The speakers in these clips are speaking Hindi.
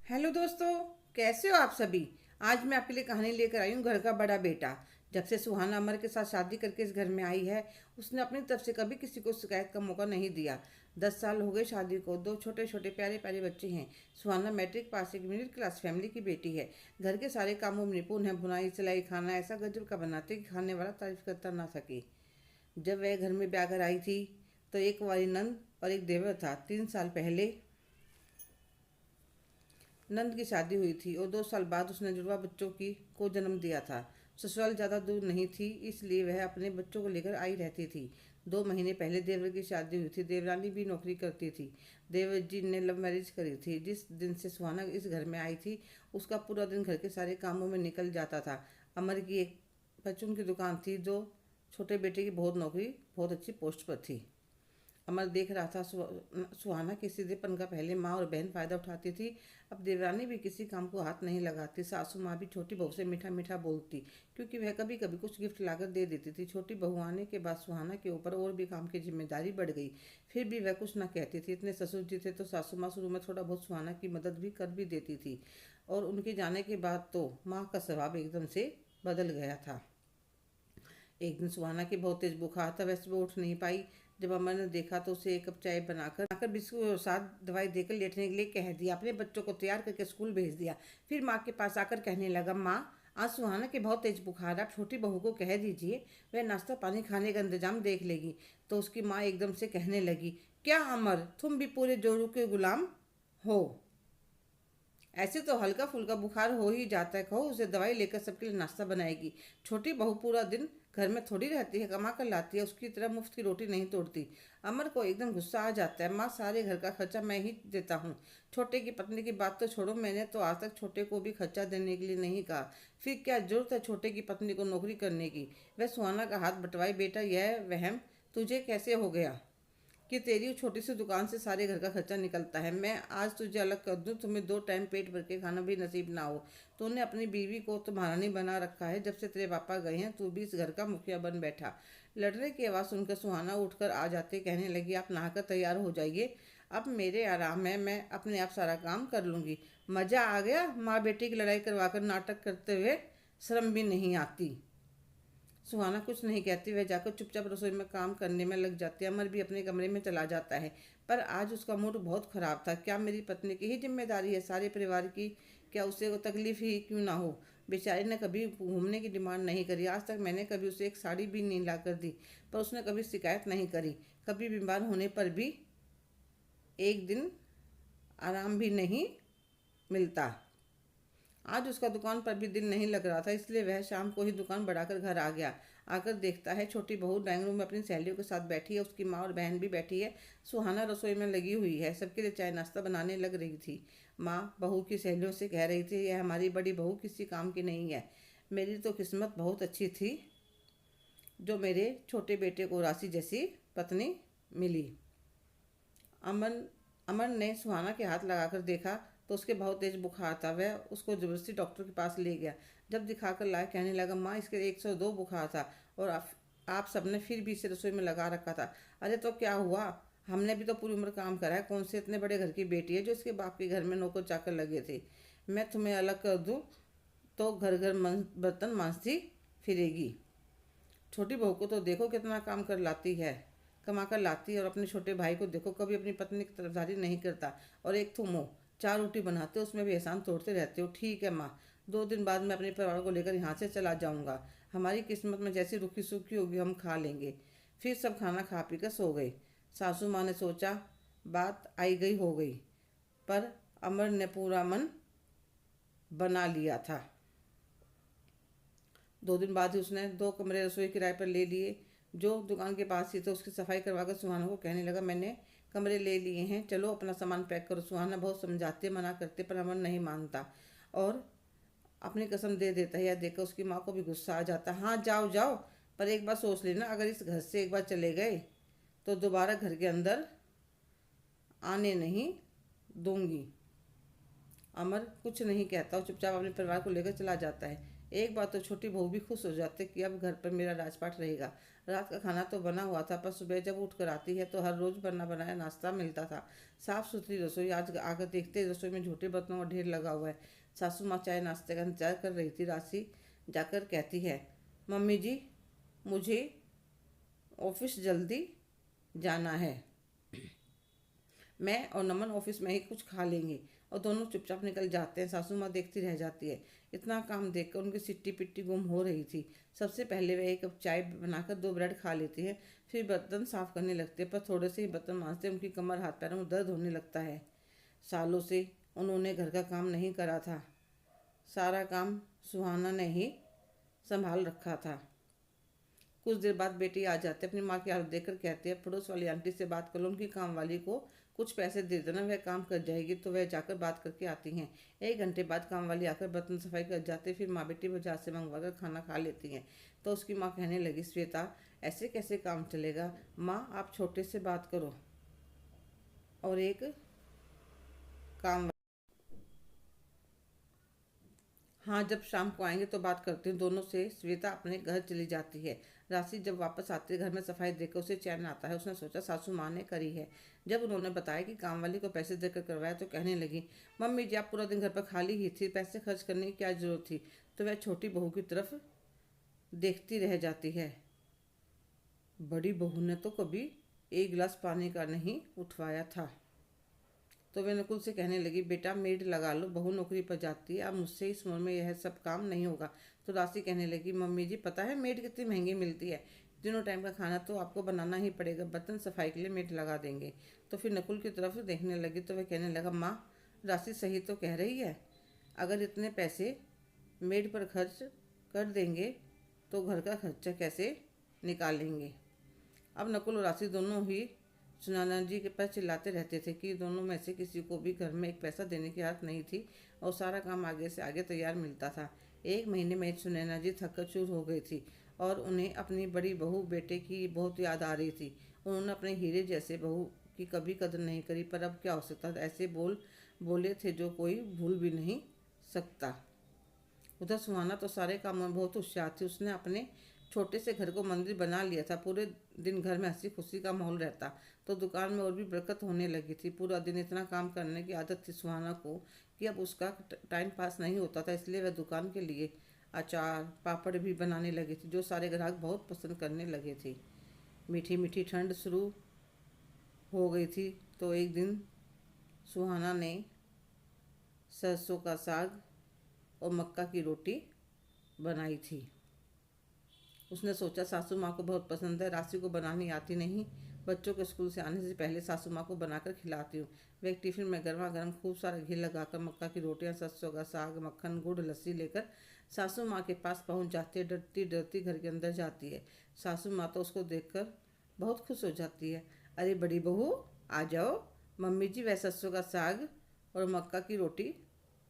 हेलो दोस्तों, कैसे हो आप सभी। आज मैं आपके लिए कहानी लेकर आई हूँ घर का बड़ा बेटा। जब से सुहाना अमर के साथ शादी करके इस घर में आई है, उसने अपनी तरफ से कभी किसी को शिकायत का मौका नहीं दिया। 10 साल हो गए शादी को। दो छोटे छोटे प्यारे प्यारे बच्चे हैं। सुहाना मैट्रिक पास एक मिडिल क्लास फैमिली की बेटी है। घर के सारे कामों में निपुण है। बुनाई सिलाई खाना ऐसा गजब का बनाते कि खाने वाला तारीफ करता ना सके। जब वह घर में ब्याह कर आई थी तो एक वाली नंद और एक देवर था। 3 साल पहले नंद की शादी हुई थी और 2 साल बाद उसने जुड़वा बच्चों की को जन्म दिया था। ससुराल ज़्यादा दूर नहीं थी, इसलिए वह अपने बच्चों को लेकर आई रहती थी। 2 महीने पहले देवर की शादी हुई थी। देवरानी भी नौकरी करती थी। देवर जी ने लव मैरिज करी थी। जिस दिन से सुहाना इस घर में आई थी, उसका पूरा दिन घर के सारे कामों में निकल जाता था। अमर की एक परचून की दुकान थी, जो छोटे बेटे की बहुत नौकरी बहुत अच्छी पोस्ट पर थी। अमर देख रहा था सुहाना के सीधेपन का पहले माँ और बहन फायदा उठाती थी। अब देवरानी भी किसी काम को हाथ नहीं लगाती। सासू माँ भी छोटी बहू से मीठा मीठा बोलती, क्योंकि वह कभी कभी कुछ गिफ्ट लाकर दे देती थी। छोटी बहू आने के बाद सुहाना के ऊपर और भी काम की जिम्मेदारी बढ़ गई। फिर भी वह कुछ न कहती थी। इतने ससुर जी थे तो सासू माँ शुरू में थोड़ा बहुत सुहाना की मदद भी कर भी देती थी, और उनके जाने के बाद तो माँ का स्वभाव एकदम से बदल गया था। एक दिन सुहाना की बहुत तेज बुखार था, वैसे वो उठ नहीं पाई। जब अमर ने देखा तो उसे 1 कप चाय बनाकर बिस्कुट और साथ दवाई देकर लेटने के लिए कह दिया। अपने बच्चों को तैयार करके स्कूल भेज दिया। फिर माँ के पास आकर कहने लगा, माँ आज सुहाना के बहुत तेज बुखार है, आप छोटी बहू को कह दीजिए, वह नाश्ता पानी खाने का इंतजाम देख लेगी। तो उसकी माँ एकदम से कहने लगी, क्या अमर, तुम भी पूरे जोरू के गुलाम हो। ऐसे तो हल्का फुल्का बुखार हो ही जाता है, कहो उसे दवाई लेकर सबके लिए नाश्ता बनाएगी। छोटी बहू पूरा दिन घर में थोड़ी रहती है, कमा कर लाती है, उसकी तरह मुफ्त की रोटी नहीं तोड़ती। अमर को एकदम गुस्सा आ जाता है, माँ सारे घर का खर्चा मैं ही देता हूँ। छोटे की पत्नी की बात तो छोड़ो, मैंने तो आज तक छोटे को भी खर्चा देने के लिए नहीं कहा। फिर क्या जरूरत है छोटे की पत्नी को नौकरी करने की। वह सुहाना का हाथ बंटवाए, बेटा यह वहम तुझे कैसे हो गया कि तेरी छोटी सी दुकान से सारे घर का खर्चा निकलता है। मैं आज तुझे अलग कर दूं, तुम्हें 2 टाइम पेट भर के खाना भी नसीब ना हो। तूने अपनी बीवी को तो महारानी बना रखा है। जब से तेरे पापा गए हैं तू भी इस घर का मुखिया बन बैठा। लड़ने की आवाज़ सुनकर सुहाना उठकर आ जाते कहने लगी, आप नहाकर तैयार हो जाइए, अब मेरे आराम है, मैं अपने आप सारा काम कर लूँगी। मज़ा आ गया माँ बेटी की लड़ाई करवा कर नाटक करते हुए, शर्म भी नहीं आती। सुहाना कुछ नहीं कहती, वह जाकर चुपचाप रसोई में काम करने में लग जाती है। अमर भी अपने कमरे में चला जाता है। पर आज उसका मूड बहुत खराब था। क्या मेरी पत्नी की ही जिम्मेदारी है सारे परिवार की, क्या उसे को तकलीफ ही क्यों ना हो। बेचारी ने कभी घूमने की डिमांड नहीं करी। आज तक मैंने कभी उसे एक साड़ी भी नहीं ला कर दी, पर उसने कभी शिकायत नहीं करी। कभी बीमार होने पर भी एक दिन आराम भी नहीं मिलता। आज उसका दुकान पर भी दिल नहीं लग रहा था, इसलिए वह शाम को ही दुकान बढ़ाकर घर आ गया। आकर देखता है छोटी बहू ड्राइंग रूम में अपनी सहेलियों के साथ बैठी है। उसकी माँ और बहन भी बैठी है। सुहाना रसोई में लगी हुई है, सबके लिए चाय नाश्ता बनाने लग रही थी। माँ बहू की सहेलियों से कह रही थी, यह हमारी बड़ी बहू किसी काम की नहीं है। मेरी तो किस्मत बहुत अच्छी थी जो मेरे छोटे बेटे को राशि जैसी पत्नी मिली। अमन अमन ने सुहाना के हाथ लगाकर देखा तो उसके बहुत तेज बुखार था। वह उसको जबरदस्ती डॉक्टर के पास ले गया। जब दिखाकर लाया कहने लगा, माँ इसके 102 बुखार था, और आप सबने फिर भी इसे रसोई में लगा रखा था। अरे तो क्या हुआ, हमने भी तो पूरी उम्र काम करा है। कौन से इतने बड़े घर की बेटी है जो इसके बाप के घर में नौकर चाकर लगे थे। मैं तुम्हें अलग कर दूँ तो घर घर बर्तन मांजती फिरेगी। छोटी बहू को तो देखो कितना काम कर लाती है, कमा कर लाती है, और अपने छोटे भाई को देखो, कभी अपनी पत्नी की तरफदारी नहीं करता। और एक तुम हो, 4 रोटी बनाते हो उसमें भी एहसान तोड़ते रहते हो। ठीक है माँ, 2 दिन बाद मैं अपने परिवार को लेकर यहाँ से चला जाऊँगा। हमारी किस्मत में जैसी रुखी सूखी होगी हम खा लेंगे। फिर सब खाना खा पी कर सो गए। सासू माँ ने सोचा बात आई गई हो गई, पर अमर ने पूरा मन बना लिया था। 2 दिन बाद ही उसने 2 कमरे रसोई किराए पर ले लिए, जो दुकान के पास ही थे। उसकी सफाई करवाकर सुहाना को कहने लगा, मैंने कमरे ले लिए हैं, चलो अपना सामान पैक करो। सुहाना बहुत समझाते मना करते, पर अमर नहीं मानता और अपनी कसम दे देता है। यह देखकर उसकी माँ को भी गुस्सा आ जाता। हाँ जाओ जाओ, पर एक बार सोच लेना, अगर इस घर से एक बार चले गए तो दोबारा घर के अंदर आने नहीं दूंगी। अमर कुछ नहीं कहता और चुपचाप अपने परिवार को लेकर चला जाता है। एक बार तो छोटी बहू भी खुश हो जाती कि अब घर पर मेरा राजपाट रहेगा। रात का खाना तो बना हुआ था, पर सुबह जब उठ कर आती है तो हर रोज बना बनाया नाश्ता मिलता था। साफ सुथरी रसोई। आज आकर देखते ही रसोई में झूठे बर्तनों का ढेर लगा हुआ है। सासू माँ चाय नाश्ते का इंतजार कर रही थी। राशि जाकर कहती है, मम्मी जी, मुझे ऑफिस जल्दी जाना है। मैं और नमन ऑफिस में ही कुछ खा लेंगे। और दोनों चुपचाप निकल जाते हैं। सासू माँ देखती रह जाती है। इतना काम देखकर उनकी सिट्टी पिट्टी गुम हो रही थी। सबसे पहले वह एक कप चाय बनाकर 2 ब्रेड खा लेती है, फिर बर्तन साफ करने लगती है। पर थोड़े से ही बर्तन मांजते उनकी कमर हाथ पैरों में दर्द होने लगता है। सालों से उन्होंने घर का काम नहीं करा था। सारा काम सुहाना ने ही संभाल रखा था। कुछ देर बाद बेटी आ जाती है। अपनी माँ की हालत देखकर कहती है, पड़ोस वाली आंटी से बात कर लो, उनकी काम वाली को कुछ पैसे दे देना, वह काम कर जाएगी। तो वह जाकर बात करके आती हैं। 1 घंटे बाद काम वाली आकर बर्तन सफाई कर जाती है। फिर माँ बेटी बाजार से मंगवा कर खाना खा लेती हैं। तो उसकी माँ कहने लगी, श्वेता, ऐसे कैसे काम चलेगा? माँ, आप छोटे से बात करो और एक काम। हाँ, जब शाम को आएंगे तो बात करते हैं दोनों से। श्वेता अपने घर चली जाती है। राशि जब वापस आती है घर में सफाई देखकर उसे चैन आता है। उसने सोचा सासू माँ ने करी है। जब उन्होंने बताया कि काम वाली को पैसे देकर करवाया तो कहने लगी, मम्मी जी, आप पूरा दिन घर पर खाली ही थी, पैसे खर्च करने की क्या जरूरत थी? तो वह छोटी बहू की तरफ देखती रह जाती है। बड़ी बहू ने तो कभी एक गिलास पानी का नहीं उठवाया था। तो वे नकुल से कहने लगी, बेटा मेड लगा लो, बहू नौकरी पर जाती है, अब मुझसे इस उम्र में यह सब काम नहीं होगा। तो राशि कहने लगी, मम्मी जी, पता है मेड कितनी महंगी मिलती है? तीनों टाइम का खाना तो आपको बनाना ही पड़ेगा, बर्तन सफाई के लिए मेड लगा देंगे। तो फिर नकुल की तरफ देखने लगी तो वह कहने लगा, माँ, राशि सही तो कह रही है। अगर इतने पैसे मेड पर खर्च कर देंगे तो घर का खर्चा कैसे निकालेंगे? अब नकुल और राशि दोनों ही सुनैना जी के पास चिल्लाते रहते थे कि दोनों में से किसी को भी घर में एक पैसा देने की आदत नहीं थी और सारा काम आगे से आगे तैयार मिलता था। 1 महीने में सुनैना जी थक कर चूर हो गई थी और उन्हें अपनी बड़ी बहू बेटे की बहुत याद आ रही थी। उन्होंने अपने हीरे जैसे बहू की कभी कदर नहीं करी, पर अब क्या हो सकता था? ऐसे बोले थे जो कोई भूल भी नहीं सकता। उधर सुहाना तो सारे कामों में बहुत होशियार थी। उसने अपने छोटे से घर को मंदिर बना लिया था। पूरे दिन घर में हंसी खुशी का माहौल रहता, तो दुकान में और भी बरकत होने लगी थी। पूरा दिन इतना काम करने की आदत थी सुहाना को कि अब उसका टाइम पास नहीं होता था। इसलिए वह दुकान के लिए अचार पापड़ भी बनाने लगी थी, जो सारे ग्राहक बहुत पसंद करने लगे थे। मीठी मीठी ठंड शुरू हो गई थी तो एक दिन सुहाना ने सरसों का साग और मक्का की रोटी बनाई थी। उसने सोचा सासू माँ को बहुत पसंद है, राशि को बनानी आती नहीं, बच्चों के स्कूल से आने से पहले सासू माँ को बनाकर खिलाती हूँ। वह एक टिफिन में गर्मा गर्म खूब सारा घी लगाकर मक्का की रोटियाँ, सरसों का साग, मक्खन, गुड़, लस्सी लेकर सासू माँ के पास पहुँच जाती है। डरती डरती घर के अंदर जाती है। सासू माँ तो उसको देखकर बहुत खुश हो जाती है। अरे बड़ी बहू, आ जाओ, मम्मी जी वह सरसों का साग और मक्का की रोटी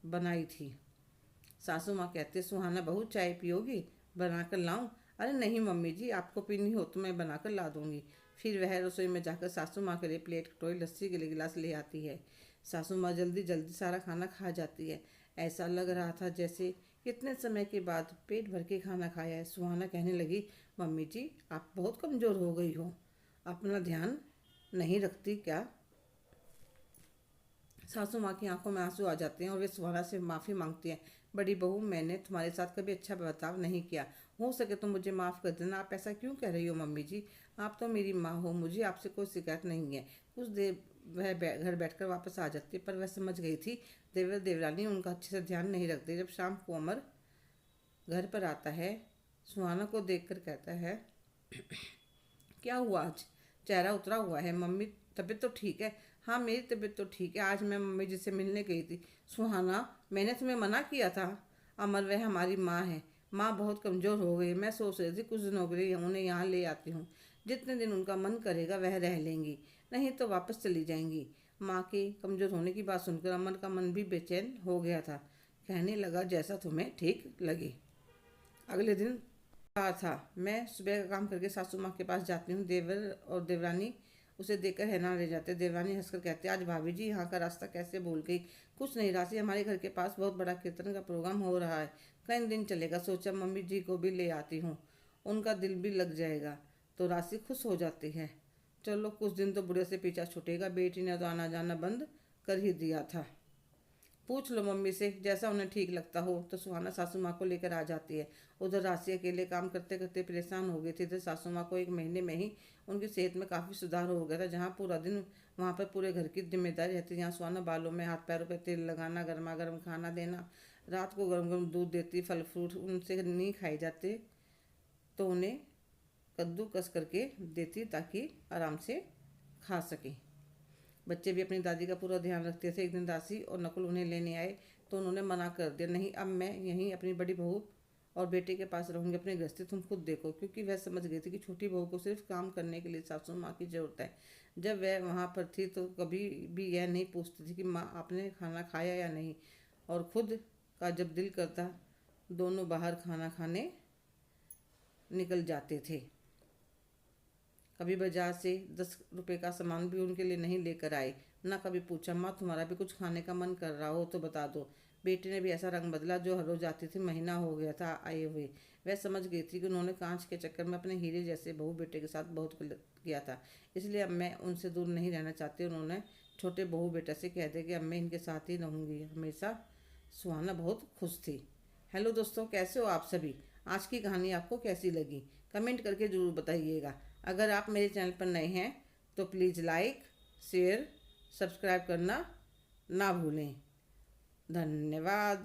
बनाई थी। सासू माँ कहती है, सुहाना बहू, चाय पियोगी? बनाकर लाऊं? अरे नहीं मम्मी जी, आपको पीनी हो तो मैं बनाकर ला दूंगी। फिर वह रसोई में जाकर सासू माँ के लिए प्लेट, कटोरी, लस्सी के लिए गिलास ले आती है। सासू माँ जल्दी जल्दी सारा खाना खा जाती है। ऐसा लग रहा था जैसे कितने समय के बाद पेट भर के खाना खाया है। सुहाना कहने लगी, मम्मी जी, आप बहुत कमज़ोर हो गई हो, अपना ध्यान नहीं रखती क्या? सासू माँ की आंखों में आंसू आ जाते हैं और वे सुहाना से माफ़ी मांगती हैं। बड़ी बहू, मैंने तुम्हारे साथ कभी अच्छा बर्ताव नहीं किया, हो सके तो मुझे माफ़ कर देना। आप ऐसा क्यों कह रही हो मम्मी जी? आप तो मेरी माँ हो, मुझे आपसे कोई शिकायत नहीं है। कुछ देर वह घर बैठकर वापस आ जाती, पर वह समझ गई थी देवरानी उनका अच्छे से ध्यान नहीं रखती। जब शाम को अमर घर पर आता है, सुहाना को देखकर कहता है, क्या हुआ आज? चेहरा उतरा हुआ है। मम्मी, तबीयत तो ठीक है? हाँ, मेरी तबीयत तो ठीक है। आज मैं मम्मी जी से मिलने गई थी। सुहाना, मैंने तुम्हें मना किया था। अमर, वह हमारी माँ है। माँ बहुत कमज़ोर हो गई। मैं सोच रही थी कुछ दिनों के लिए उन्हें यहाँ ले आती हूँ। जितने दिन उनका मन करेगा वह रह लेंगी, नहीं तो वापस चली जाएंगी। माँ के कमज़ोर होने की बात सुनकर अमर का मन भी बेचैन हो गया था। कहने लगा, जैसा तुम्हें ठीक लगे। अगले दिन कहा था, मैं सुबह का काम करके सासू माँ के पास जाती हूँ। देवर और देवरानी उसे देखकर हैरान रह जाते। देवरानी हंसकर कहते, आज भाभी जी यहाँ का रास्ता कैसे भूल गई? कुछ नहीं राशि, हमारे घर के पास बहुत बड़ा कीर्तन का प्रोग्राम हो रहा है, कई दिन चलेगा, सोचा मम्मी जी को भी ले आती हूँ, उनका दिल भी लग जाएगा। तो राशि खुश हो जाती है। चलो कुछ दिन तो बुढ़े से पीछा छूटेगा, बेटी ने तो आना जाना बंद कर ही दिया था। पूछ लो मम्मी से, जैसा उन्हें ठीक लगता हो। तो सुहाना सासू माँ को लेकर आ जाती है। उधर राशि अकेले काम करते करते परेशान हो गई थी। इधर सासू माँ को 1 महीने में ही उनकी सेहत में काफ़ी सुधार हो गया था। जहाँ पूरा दिन वहाँ पर पूरे घर की जिम्मेदारी रहती, जहाँ सुहाना बालों में हाथ पैरों पर तेल लगाना, गर्मा गर्म खाना देना, रात को गर्म गर्म दूध देती, फल फ्रूट उनसे नहीं खाए जाते तो उन्हें कद्दू कस करके देती ताकि आराम से खा सकें। बच्चे भी अपनी दादी का पूरा ध्यान रखते थे। एक दिन दासी और नकुल उन्हें लेने आए तो उन्होंने मना कर दिया, नहीं अब मैं यहीं अपनी बड़ी बहू और बेटे के पास रहूँगी, अपनी गृहस्थी तुम खुद देखो। क्योंकि वह समझ गई थी कि छोटी बहू को सिर्फ काम करने के लिए सासू माँ की ज़रूरत है। जब वह वहाँ पर थी तो कभी भी यह नहीं पूछती थी कि माँ आपने खाना खाया या नहीं, और खुद का जब दिल करता दोनों बाहर खाना खाने निकल जाते थे। कभी बाजार से 10 रुपए का सामान भी उनके लिए नहीं लेकर आए, ना कभी पूछा माँ तुम्हारा भी कुछ खाने का मन कर रहा हो तो बता दो। बेटे ने भी ऐसा रंग बदला जो हर रोज आती थी, महीना हो गया था आए हुए। वह समझ गई थी कि उन्होंने कांच के चक्कर में अपने हीरे जैसे बहू बेटे के साथ बहुत गलत किया था, इसलिए अब मैं उनसे दूर नहीं रहना चाहती। उन्होंने छोटे बहू बेटा से कह दिया कि अब मैं इनके साथ ही रहूँगी हमेशा। सुहाना बहुत खुश थी। हेलो दोस्तों, कैसे हो आप सभी? आज की कहानी आपको कैसी लगी कमेंट करके ज़रूर बताइएगा। अगर आप मेरे चैनल पर नए हैं तो प्लीज़ लाइक, शेयर, सब्सक्राइब करना ना भूलें। धन्यवाद।